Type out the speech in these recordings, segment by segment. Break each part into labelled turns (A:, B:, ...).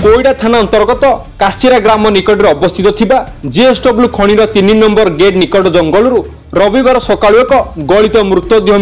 A: कोईडा थाना अंतर्गत काशीरा ग्राम निकट अवस्थित थिबा जेएसडब्ल्यू खणीर 3 नंबर गेट निकट जंगलरू रविवार सकाळु एक गलित मृतदेह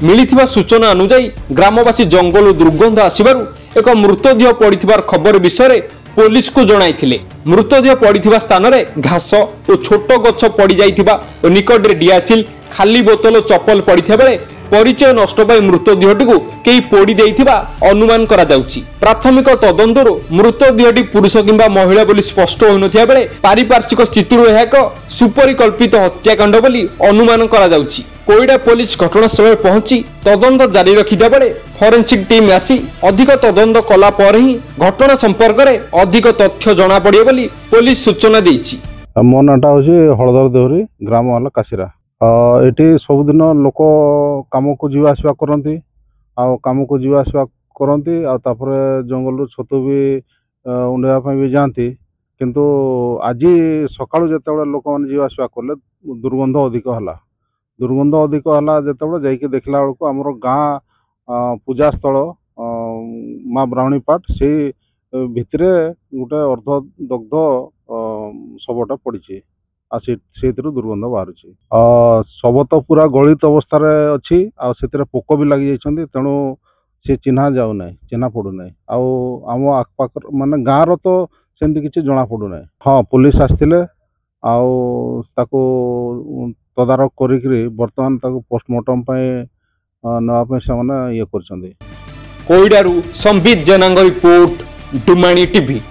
A: मिलिथिबा सूचना अनुसार ग्रामवासी जंगल दुर्गंध आसिबारु एक मृतदेह पड़िथिबार खबर विषय पुलिस को जणाइथिले। मृतदेह पड़िथिबा स्थान रे घास और छोट गछ पड़ी जाइथिबा और निकट रे डियासिल खाली बोतल चप्पल पड़िथिबा बेले परिचय नष्ट पाई मृतदेहटी को कई पोड़ी देइथिबा अनुमान करा जाउछि। प्राथमिक तदंतरु मृतदेहटी पुरुष किंबा महिला बोली स्पष्ट होइनथिया बेले पारिपार्श्विक स्थितिरु एहा एक सुपरिकल्पित हत्याकांड बोली अनुमान करा जाउछि। कोईडा पुलिस घटनास्थल पहुंची तदंत जारी रखिथा बेले फोरेंसिक टीम आसी अधिक तदंत कला पर ही घटना संपर्क में अधिक तथ्य जना पड़े बोली पुलिस सूचना देइछि।
B: मो नाटा होछि हळदर देवरी ग्राम वाला काशीरा। एटी सबुदिन लोक काम को जीवा आसवा करती काम को जीवा आसवा करती जंगल छतु भी उंडेवा भी जाती किंतु आज सकाळु जेतेबेले लोक मैंने जीवा आसवा कले दुर्गंध अधिक है जेतेबेले जाइके देखला बेलू आमर गाँ पूजा स्थल माँ ब्राह्मणीपाट से भितर गोटे अर्धदग्ध शवटा पड़ी से दुर्गंध बाहर शव तो पूरा गलित अवस्था अच्छी से पोक भी लगी जाइए तेणु सी चिन्हा जाऊ ना चिन्हा पड़ूना आम आखपाख माने गाँव तो सेमती किसी जना पड़ूना। हाँ पुलिस आसते तदारख करी बर्तमान पोस्टमार्टम नापे से ये कर।
A: कोईडारू संबित जेनांग रिपोर्ट डुमाणी टीवी।